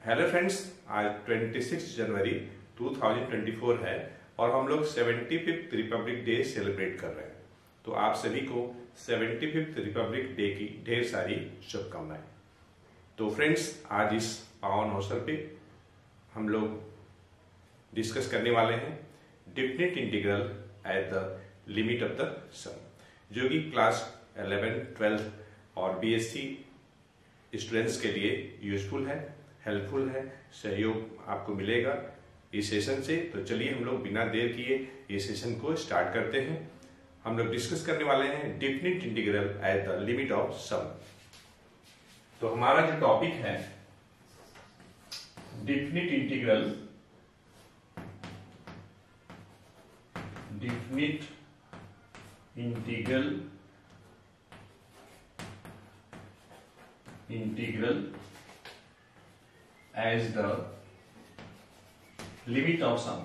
Hello friends, आज 26 जनवरी 2024 है और हम लोग 75th रिपब्लिक डे सेलिब्रेट कर रहे हैं। तो आप सभी को 75th रिपब्लिक डे की ढेर सारी शुभकामनाएं। तो फ्रेंड्स, आज इस पावन अवसर पे हम लोग डिस्कस करने वाले हैं definite integral at the limit of the sum, जो कि क्लास 11, 12 और बीएससी स्टूडेंट्स के लिए यूजफुल है, हेल्पफुल है, सहयोग आपको मिलेगा इस सेशन से। तो चलिए हम लोग बिना देर किए इस सेशन को स्टार्ट करते हैं। हम लोग डिस्कस करने वाले हैं definite integral at the limit of sum. तो हमारा जो टॉपिक है definite integral as the limit of sum।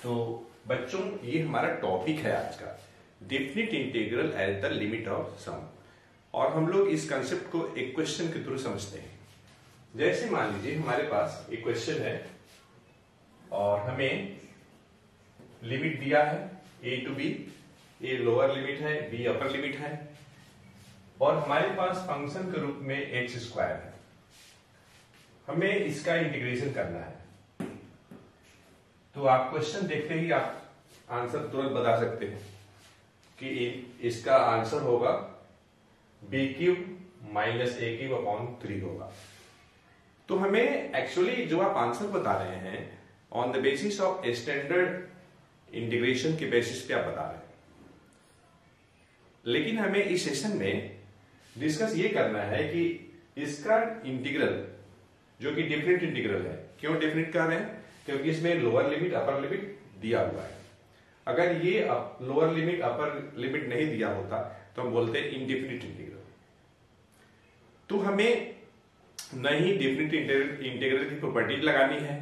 तो बच्चों, ये हमारा टॉपिक है आज का, definite integral at the limit of sum. और हम लोग इस कंसेप्ट को एक क्वेश्चन के थ्रू समझते हैं। जैसे मान लीजिए हमारे पास एक क्वेश्चन है और हमें लिमिट दिया है a to b, a lower limit है, बी अपर लिमिट है, और हमारे पास फंक्शन के रूप में एक्स स्क्वायर है। हमें इसका इंटीग्रेशन करना है। तो आप क्वेश्चन देखते ही आप आंसर तुरंत बता सकते हैं कि इसका आंसर होगा बी क्यूब माइनस ए क्यूब अपॉन 3 होगा। तो हमें एक्चुअली जो आप आंसर बता रहे हैं on the basis of standard integration के बेसिस पे आप बता रहे हैं, लेकिन हमें इस सेशन में डिस्कस ये करना है कि इसका इंटीग्रल जो कि डेफिनेट इंटीग्रल है। क्यों डेफिनेट कर रहे हैं? क्योंकि इसमें लोअर लिमिट अपर लिमिट दिया हुआ है। अगर ये लोअर लिमिट अपर लिमिट नहीं दिया होता तो हम बोलते हैं इनडेफिनिट इंटीग्रल। तो हमें न ही डेफिनेट इंटीग्रल की प्रॉपर्टीज लगानी है,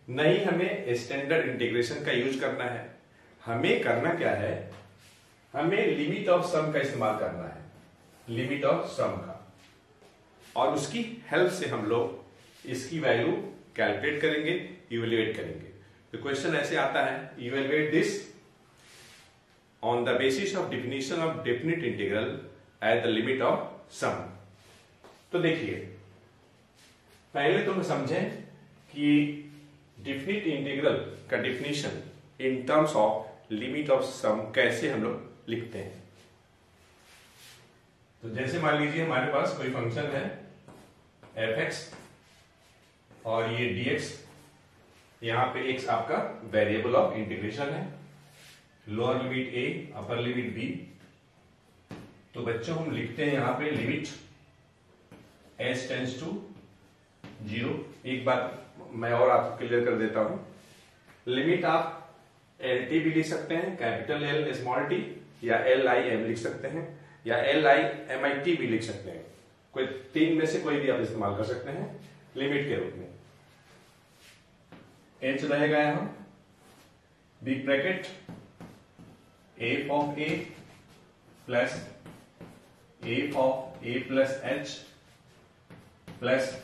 न ही हमें स्टैंडर्ड इंटीग्रेशन का यूज करना है। हमें करना क्या है, हमें लिमिट ऑफ सम का इस्तेमाल करना है, लिमिट ऑफ सम का, और उसकी हेल्प से हम लोग इसकी वैल्यू कैलकुलेट करेंगे, इवेल्युएट करेंगे। तो क्वेश्चन ऐसे आता है, evaluate this on the basis of definition of definite integral at the limit of sum. तो देखिए, पहले तो हम समझें कि डेफिनेट इंटीग्रल का definition in terms of limit of sum कैसे हम लोग लिखते हैं। तो जैसे मान लीजिए हमारे पास कोई फंक्शन है f(x) और ये dx, यहां पे x आपका वेरिएबल ऑफ इंटीग्रेशन है, lower limit a upper limit b। तो बच्चों हम लिखते हैं यहां पे लिमिट s टेंड्स टू 0। एक बात मैं और आपको क्लियर कर देता हूं, लिमिट आप LT भी लिख सकते हैं, कैपिटल L स्मॉल t, या LIM लिख सकते हैं, या LIMIT भी लिख सकते हैं। कोई तीन में से कोई भी आप इस्तेमाल कर सकते हैं लिमिट के रूप में। h रहेगा यहां big bracket f of a plus f of a plus h plus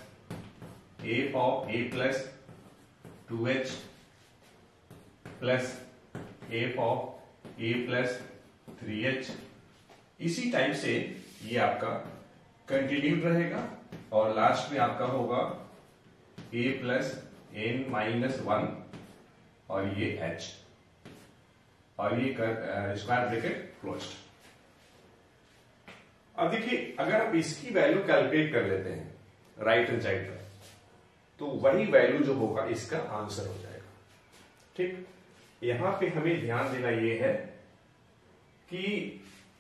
f of a plus 2h plus f of a plus 3h। इसी टाइप से ये आपका कंटिन्यूड रहेगा और लास्ट में आपका होगा a प्लस n माइनस 1 और ये h, और ये स्क्वायर ब्रैकेट क्लोज्ड। अब देखिए, अगर आप इसकी वैल्यू कैलकुलेट कर लेते हैं राइट हैंड साइड पर, तो वही वैल्यू जो होगा इसका आंसर हो जाएगा। ठीक, यहां पे हमें ध्यान देना ये है कि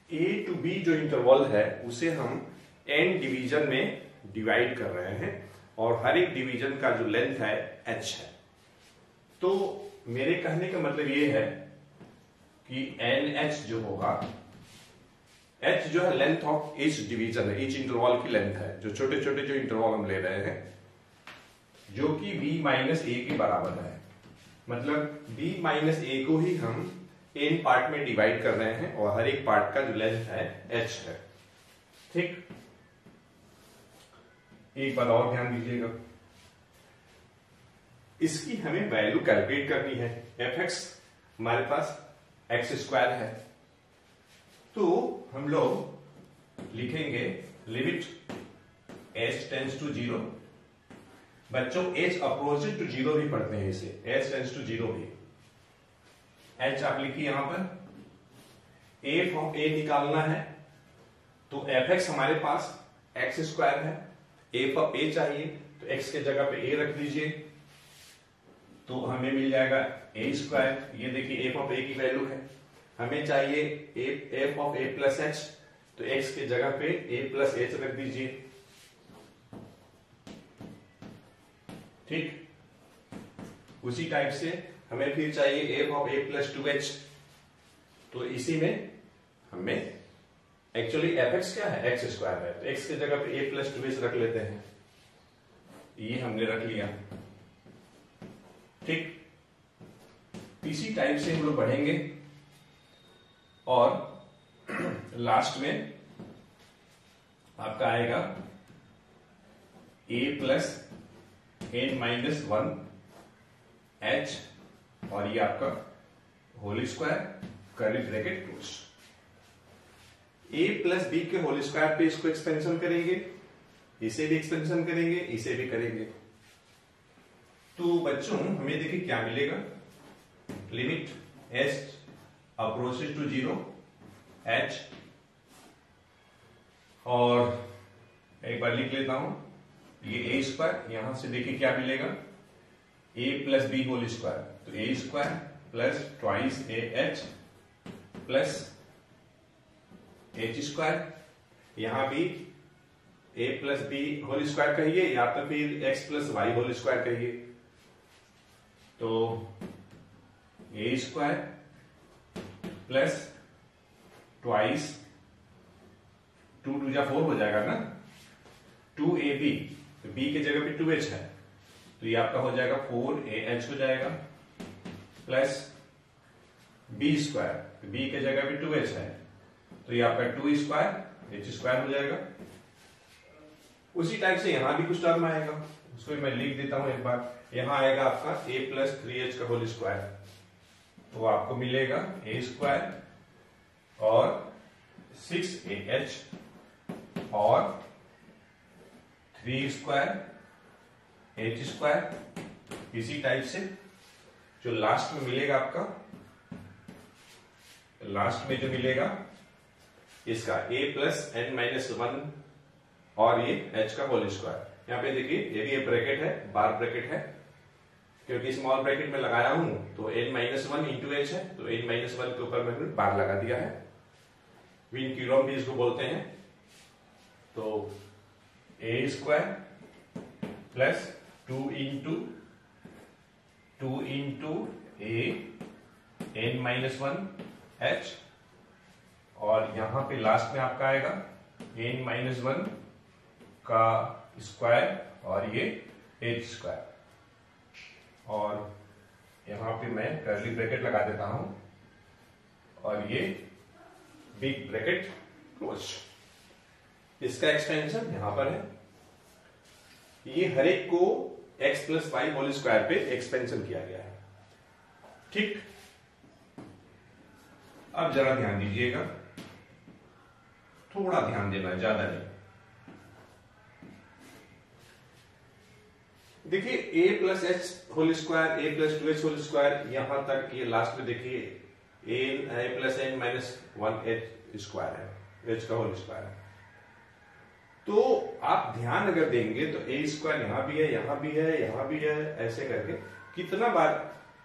a टू b जो इंटरवल है उसे हम n डिवीजन में डिवाइड कर रहे हैं, और हर एक डिवीजन का जो लेंथ है h है। तो मेरे कहने का मतलब ये है कि NH जो होगा, h जो है लेंथ ऑफ ईच डिवीजन है, ईच इंटरवल की लेंथ है, जो छोटे छोटे जो इंटरवल हम ले रहे हैं, जो कि b माइनस a के बराबर है। मतलब b माइनस a को ही हम n पार्ट में डिवाइड कर रहे हैं और हर एक पार्ट का जो लेंथ है h है। ठीक, एक बात और ध्यान दीजिएगा, इसकी हमें वैल्यू कैलकुलेट करनी है। fx हमारे पास x स्क्वायर है, तो हम लोग लिखेंगे लिमिट h टेंड्स टू 0। बच्चों h अप्रोचेड टू 0 भी पढ़ते हैं इसे, h टेंड्स टू 0 भी। h आप लिखिए यहां पर, a फ्रॉम a निकालना है, तो fx हमारे पास x स्क्वायर है, a फॉर a चाहिए तो x के जगह पे a रख दीजिए, तो हमें मिल जाएगा a स्क्वायर। ये देखिए f ऑफ a की वैल्यू है, हमें चाहिए f of a plus h, तो x के जगह पे a प्लस h रख दीजिए। ठीक, उसी टाइप से हमें फिर चाहिए f of a plus 2h, तो इसी में हमें एक्चुअली fx क्या है, x स्क्वायर है, तो x के जगह पे a प्लस 2h रख लेते हैं, ये हमने रख लिया। ठीक, इसी टाइप से हम लोग बढ़ेंगे और लास्ट में आपका आएगा a plus n minus 1 h और ये आपका whole square curly bracket close. a plus b के होल स्क्वायर पे इसको एक्सपेंशन करेंगे, इसे भी एक्सपेंशन करेंगे, इसे भी करेंगे, तो बच्चों हमें देखिए क्या मिलेगा, limit h approaches to 0 h, और एक बार लिख लेता हूं, ये a स्क्वायर, यहां से देखिए क्या मिलेगा, a plus b whole square, तो a square plus twice a h plus h square, यहां भी a plus b whole square कहिए या तो फिर x plus y whole square कहिए, तो a स्क्वायर प्लस ट्वाइस 2 2 जा 4 हो जाएगा ना, 2ab, तो b के जगह पे 2h है, तो ये आपका हो जाएगा 4ah हो जाएगा, प्लस b स्क्वायर, तो b के जगह पे 2h है, तो ये आपका 2 स्क्वायर h स्क्वायर हो जाएगा। उसी टाइप से यहां भी कुछ टर्म आएगा, उसको मैं लिख देता हूं एक बार, यहां आएगा आपका a प्लस 3h का होल स्क्वायर, तो आपको मिलेगा a स्क्वायर और 6ah और 3 स्क्वायर h स्क्वायर। इसी टाइप से जो लास्ट में मिलेगा आपका, लास्ट में जो मिलेगा इसका a प्लस n माइनस 1 और ये h का होल स्क्वायर। यहाँ पे देखिए ये भी ब्रैकेट है, बार ब्रैकेट है, क्योंकि स्मॉल ब्रैकेट में लगाया हूं तो n माइनस 1 इंटू एच है, तो n माइनस 1 के ऊपर मैंने बार लगा दिया है, विनक्यूलम भी इसको बोलते हैं। तो a square plus 2 into a n minus 1 h, और यहां पे लास्ट में आपका आएगा n माइनस 1 का स्क्वायर और ये h स्क्वायर, और यहां पे मैं कर्ली ब्रैकेट लगा देता हूं और ये बिग ब्रैकेट क्लोज। इसका एक्सपेंशन यहां पर है, ये हर एक को x plus y whole square पे एक्सपेंशन किया गया है। ठीक, अब जरा ध्यान दीजिएगा, थोड़ा ध्यान देना है, ज्यादा नहीं। देखिए a plus h whole square, a plus 2h whole square, यहां तक ये लास्ट में देखिए a plus n minus 1h square है, h का होल स्क्वायर है। तो आप ध्यान अगर देंगे तो a स्क्वायर यहां भी है, यहां भी है, यहां भी है, ऐसे करके कितना बार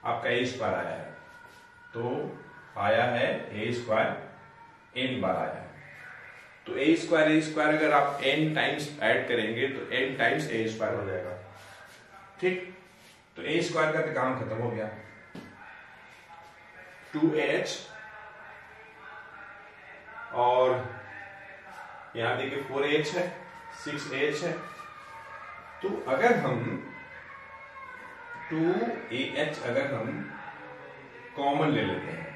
आपका a स्क्वायर आया है, तो आया है a स्क्वायर n बार आया है। तो a स्क्वायर अगर आप n टाइम्स ऐड करेंगे तो n टाइम्स a स्क्वायर हो जाएगा। ठीक, तो a स्क्वायर का तो काम खत्म हो गया, 2ah और यहां देखिए 4h है, 6h है, तो अगर हम 2ah अगर हम कॉमन ले लेते हैं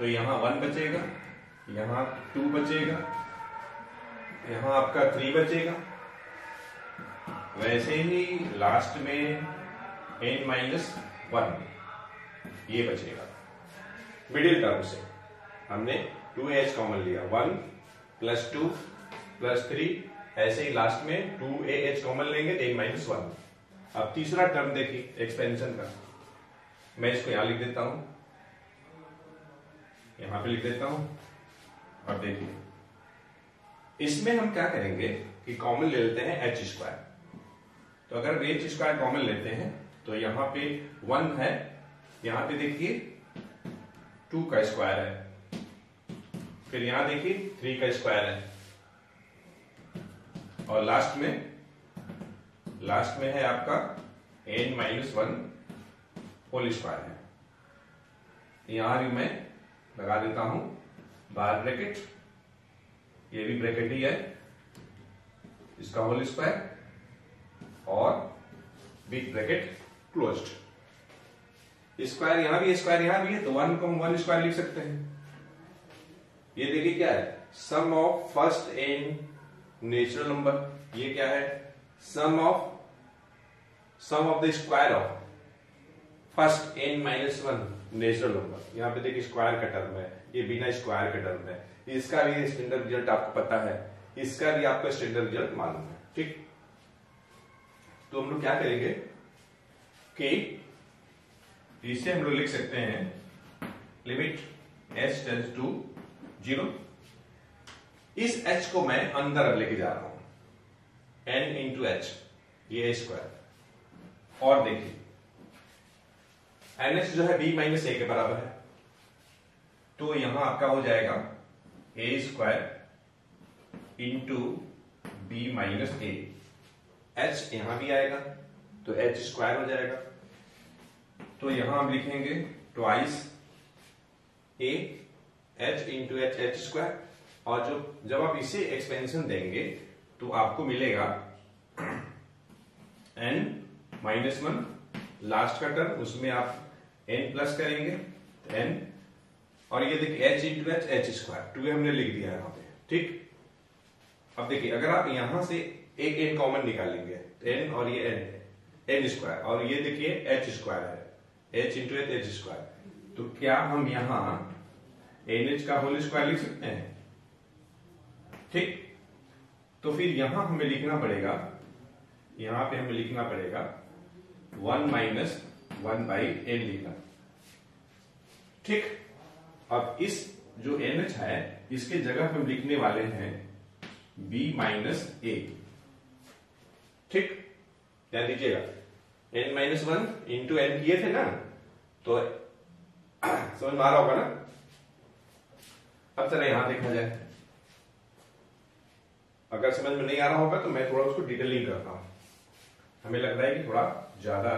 तो यहाँ 1 बचेगा, यहाँ 2 बचेगा, यहाँ आपका 3 बचेगा। वैसे ही लास्ट में n-1 ये बचेगा। मिडिल टर्म से हमने 2ah कॉमन लिया, 1 प्लस 2 प्लस 3, ऐसे ही लास्ट में 2ah कॉमन लेंगे तो n-1। अब तीसरा टर्म देखिए एक्सपेंशन का, मैं इसको यहां लिख देता हूं, यहां पे लिख देता हूं। और देखिए इसमें हम क्या करेंगे कि कॉमन ले लेते हैं h²। तो अगर h² कॉमन लेते हैं तो यहां पे 1 है, यहां पे देखिए 2 का स्क्वायर है, फिर यहां देखिए 3 का स्क्वायर है, और लास्ट में है आपका n-1 होल स्क्वायर है। यहां भी मैं लगा देता हूं बार ब्रैकेट, ये भी ब्रैकेट ही है, इसका होल स्क्वायर और बिग ब्रैकेट क्लोज्ड। स्क्वायर यहां भी है, तो 1 को हम 1 स्क्वायर लिख सकते हैं। ये देखिए क्या है, sum of first n natural number, ये क्या है, sum of the square of first n-1 natural number. यहां पे देखिए स्क्वायर का टर्म है, ये बिना स्क्वायर का टर्म है। इसका भी स्टैंडर्ड रिजल्ट आपको पता है, इसका भी आपको स्टैंडर्ड रिजल्ट मालूम है, ठीक। तो हम लोग क्या करेंगे कि इसे हम लोग लिख सकते हैं लिमिट h टेंड्स टू 0। इस h को मैं अंदर अब लेके जा रहा हूं, n इंटू h, ये स्क्वायर। और देखिए nh जो है b-a के बराबर है, तो यहां आपका हो जाएगा a² इंटू b-a। h यहां भी आएगा तो h² हो जाएगा, तो यहां हम लिखेंगे twice a h into h² और जब आप इसे एक्सपेंशन देंगे तो आपको मिलेगा n-1 लास्ट का टर्म, उसमें आप n प्लस करेंगे तो n, और ये देखिए h इंटू h² 2 हमने लिख दिया यहां पे, ठीक। अब देखिए अगर आप यहां से एक n कॉमन निकालेंगे तो n और ये n² और ये देखिए h² है, h इंटू h², तो क्या हम यहां nh का होल स्क्वायर लिख सकते हैं, ठीक। तो फिर यहां हमें लिखना पड़ेगा, यहां पे हमें लिखना पड़ेगा 1-1/n लिखना, ठीक। अब इस जो nh है इसके जगह हम लिखने वाले हैं b-a, ठीक। ध्यान दीजिएगा n-1 इंटू n किए थे ना, तो समझ में आ रहा होगा ना। अब चला यहां देखा जाए, अगर समझ में नहीं आ रहा होगा तो मैं थोड़ा उसको डिटेलिंग करता हूं। हमें लग रहा है कि थोड़ा ज्यादा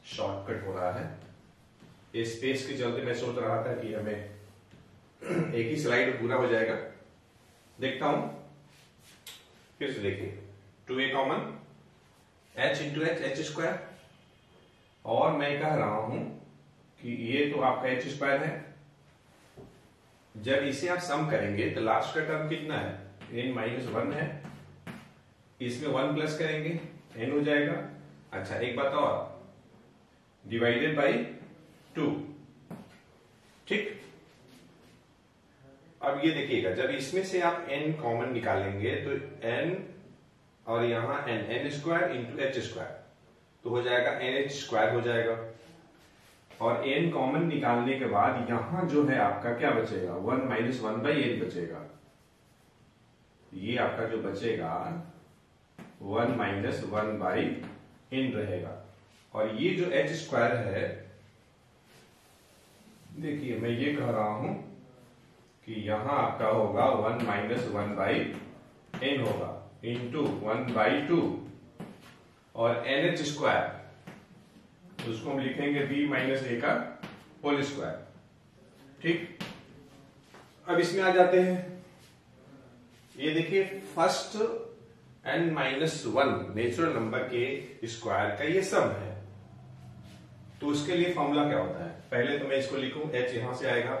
शॉर्टकट हो रहा है, इस स्पेस के चलते मैं सोच रहा था कि हमें एक ही स्लाइड पूरा हो जाएगा। देखता हूं, फिर से देखिए 2a common, h into h² और मैं कह रहा हूं कि ये तो आपका h² है, जब इसे आप सम करेंगे तो लास्ट का टर्म कितना है, n-1 है, इसमें 1 प्लस करेंगे n हो जाएगा। अच्छा एक बात और, डिवाइडेड बाई 2, ठीक। अब ये देखिएगा जब इसमें से आप n कॉमन निकालेंगे तो n और यहां n² इंटू h² तो हो जाएगा nh² हो जाएगा, और n कॉमन निकालने के बाद यहां जो है आपका क्या बचेगा, 1-1/n बचेगा। ये आपका जो बचेगा 1-1/n रहेगा, और ये जो h² है, देखिए मैं ये कह रहा हूं कि यहां आपका होगा 1-1/n होगा इंटू 1/2 और nh², उसको हम लिखेंगे b-a का होल स्क्वायर, ठीक। अब इसमें आ जाते हैं, ये देखिए फर्स्ट n-1 नेचुरल नंबर के स्क्वायर का ये सम है, तो उसके लिए फॉर्मूला क्या होता है, पहले तो मैं इसको लिखूं, h यहां से आएगा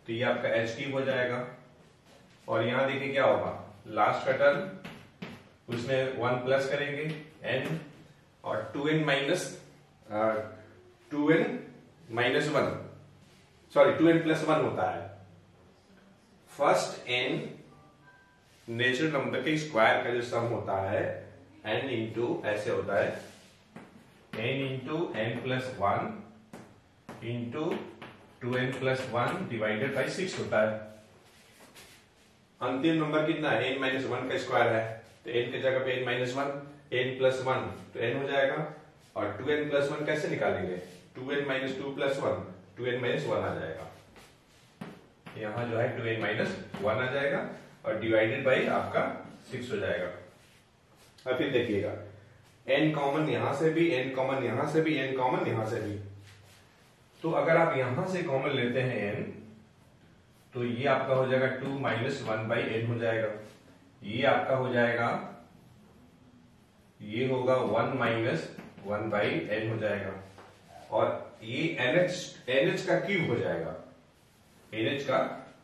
तो ये आपका एच क्यूब हो जाएगा। और यहां देखिए क्या होगा, लास्ट का टर्म उसमें 1 प्लस करेंगे n, और 2n minus 1, sorry 2n plus 1 होता है। फर्स्ट n नेचुरल नंबर के स्क्वायर का जो सम होता है n इंटू ऐसे होता है n into n plus 1 into 2n plus 1 divided by 6 होता है। अंतिम नंबर कितना है, n माइनस 1 का स्क्वायर है, तो n की जगह पे n माइनस 1, n प्लस 1 तो n हो जाएगा। और 2n प्लस 1 कैसे निकालेंगे, 2n minus 2 plus 1, 2n minus 1 आ जाएगा। यहां जो है 2n माइनस 1 आ जाएगा और डिवाइडेड बाई आपका 6 हो जाएगा। अब फिर देखिएगा n कॉमन यहां से भी, n कॉमन यहां से भी, n कॉमन यहां से भी। तो अगर आप यहां से कॉमन लेते हैं n, तो ये आपका हो जाएगा 2 माइनस 1 बाई n हो जाएगा। ये आपका हो जाएगा, ये होगा 1 माइनस 1 बाई n हो जाएगा। और ये NH का क्यूब हो जाएगा, NH का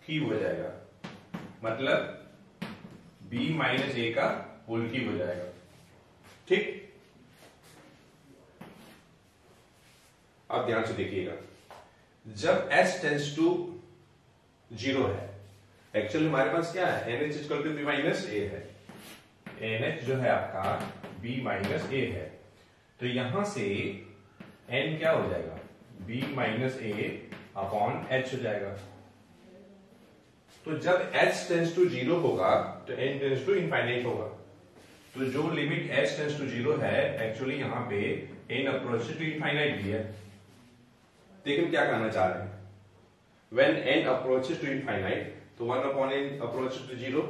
क्यूब हो जाएगा, मतलब b माइनस a का होल क्यूब हो जाएगा। ठीक, अब ध्यान से देखिएगा, जब h टेंस टू 0 है, एक्चुअली हमारे पास क्या है, NH equal to b minus a है, NH जो है आपका b माइनस a है, तो यहां से n क्या हो जाएगा, b minus a upon h हो जाएगा। तो जब h टेंस टू 0 होगा तो n टेंस टू इनफाइनाइट होगा। तो जो लिमिट h टेंस टू 0 है, एक्चुअली यहां पे n अप्रोचेस टू इनफाइनाइट भी है। देखिए क्या करना चाह रहे हैं, when n approaches to infinite, तो 1 upon n approaches to 0,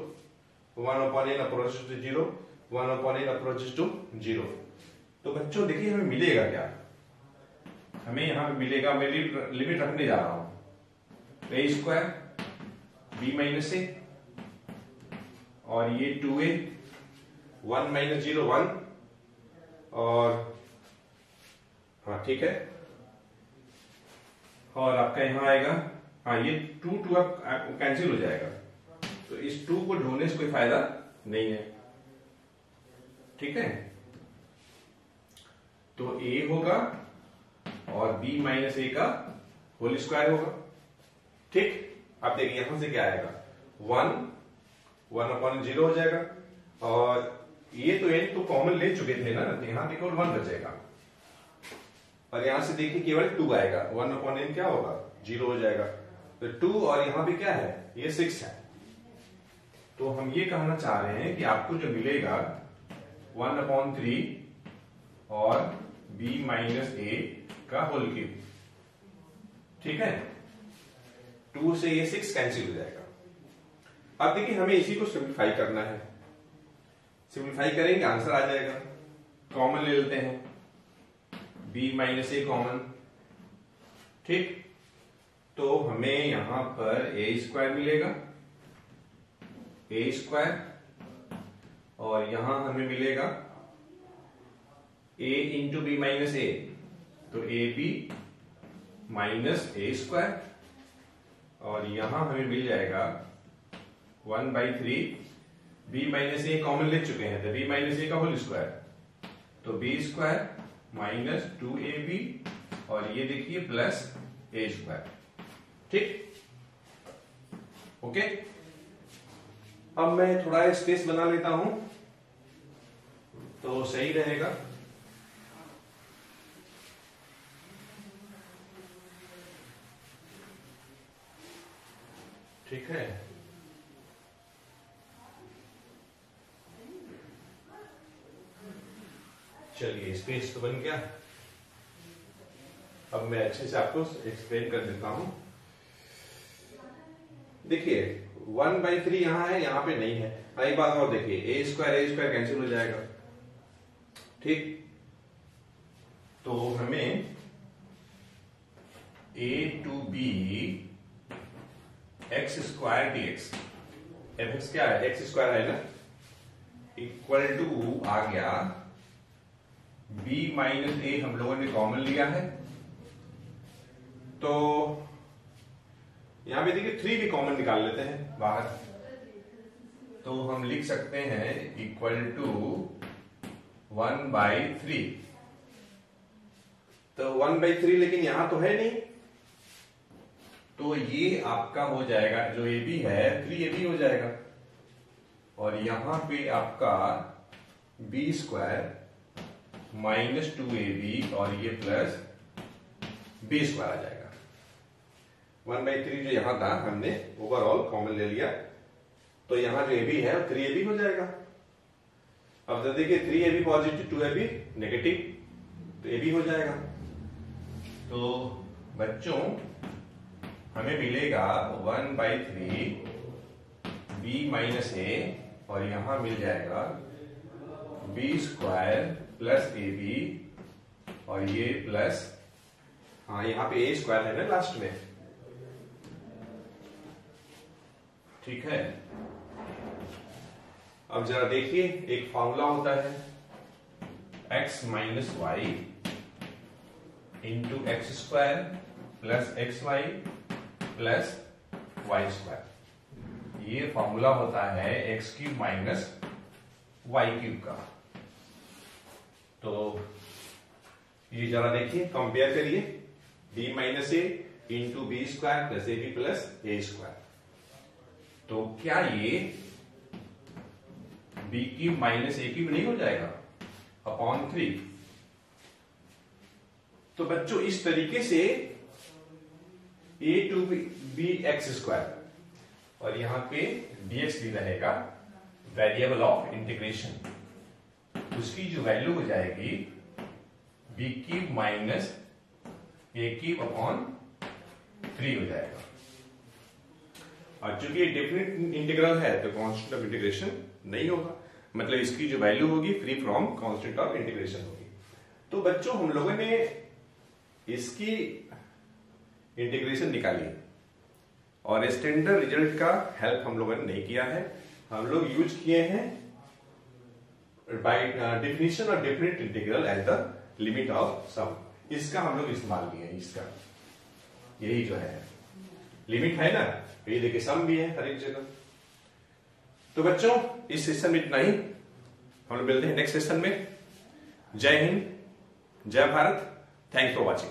1 upon n approaches to 0, 1 upon n approaches to 0। तो बच्चों देखिए हमें मिलेगा क्या, हमें यहां पे मिलेगा, मैं लिमिट रखने जा रहा हूं, a square b minus a, और ये 2a, 1 माइनस 0 1, और हाँ ठीक है, और आपका यहां आएगा, हाँ ये 2 अब कैंसिल हो जाएगा, तो इस 2 को ढूंढने से कोई फायदा नहीं है। ठीक है, तो a होगा और b माइनस a का होल स्क्वायर होगा। ठीक, अब देखिए यहां से क्या आएगा, 1 अपॉन 0 हो जाएगा, और ये तो n तो कॉमन ले चुके थे ना, यहां पे केवल 1 बचेगा, और यहां से देखिए केवल 2 आएगा, 1 अपॉन n क्या होगा, 0 हो जाएगा। तो 2 और यहां पे क्या है, ये 6 है। तो हम ये कहना चाह रहे हैं कि आपको जो मिलेगा 1 अपॉन 3 और b माइनस a का होल क्यूब। ठीक है, 2 से ये 6 कैंसिल हो जाएगा। अब देखिए हमें इसी को सिंप्लीफाई करना है, सिंप्लीफाई करेंगे आंसर आ जाएगा। कॉमन ले लेते हैं, b माइनस a कॉमन। ठीक, तो हमें यहां पर a स्क्वायर मिलेगा, a स्क्वायर, और यहां हमें मिलेगा a into b minus a, तो a b minus a square, और यहां हमें मिल जाएगा 1/3, b माइनस a कॉमन ले चुके हैं, तो b माइनस a का होल स्क्वायर, तो b स्क्वायर माइनस 2ab, और ये देखिए प्लस a स्क्वायर। ठीक, ओके, अब मैं थोड़ा स्पेस बना लेता हूं तो सही रहेगा। ठीक है, चलिए स्पेस तो बन गया। अब मैं अच्छे से आपको एक्सप्लेन कर देता हूं। देखिए 1/3 यहां है, यहां पे नहीं है। एक बात और देखिए, a स्क्वायर कैंसिल हो जाएगा। ठीक, तो हमें a to b x square dx, fx क्या है, x स्क्वायर है ना, इक्वल टू आ गया b माइनस a, हम लोगों ने कॉमन लिया है, तो यहां पे देखिए 3 भी कॉमन निकाल लेते हैं बाहर, तो हम लिख सकते हैं इक्वल टू 1/3। तो 1/3 लेकिन यहां तो है नहीं, तो ये आपका हो जाएगा, जो ए बी है 3ab हो जाएगा, और यहां पे आपका b² माइनस 2ab और ये प्लस b² आ जाएगा। 1/3 जो यहां था हमने ओवरऑल कॉमन ले लिया, तो यहां जो ab है 3ab हो जाएगा। अब जब देखिए 3ab पॉजिटिव 2ab नेगेटिव, तो ab हो जाएगा। तो बच्चों हमें मिलेगा 1/3 b माइनस a, और यहां मिल जाएगा b² प्लस ab और ये प्लस, हाँ यहां पे a² है ना लास्ट में, ठीक है। अब जरा देखिए, एक फॉर्मूला होता है x minus y into x² plus xy plus y²। ये फॉर्मूला होता है x³ माइनस y³ का। तो ये जरा देखिए, कंपेयर करिए, b minus a into b² plus ab plus a²। तो क्या ये b³ माइनस a³ नहीं हो जाएगा अपॉन 3? तो बच्चों इस तरीके से a टू b x² और यहां पे dx भी रहेगा, वेरिएबल ऑफ इंटीग्रेशन, उसकी जो वैल्यू हो जाएगी b³ माइनस a³ अपॉन 3 हो जाएगा। और चूंकि ये डेफिनेट इंटीग्रल है तो कांस्टेंट ऑफ इंटीग्रेशन नहीं होगा, मतलब इसकी जो वैल्यू होगी free from constant of integration होगी। तो बच्चों हम लोगों ने इसकी इंटीग्रेशन निकाली और स्टैंडर्ड रिजल्ट का हेल्प हम लोगों ने नहीं किया है, हम लोग यूज किए हैं by definition of definite integral at the limit of sum. इसका हम लोग इस्तेमाल किए हैं, इसका यही जो है लिमिट है ना, ये देखिए सम भी है हर एक जगह। तो बच्चों इस सेशन में इतना ही, हम लोग मिलते हैं नेक्स्ट सेशन में। जय हिंद, जय भारत, थैंक्स फॉर वॉचिंग।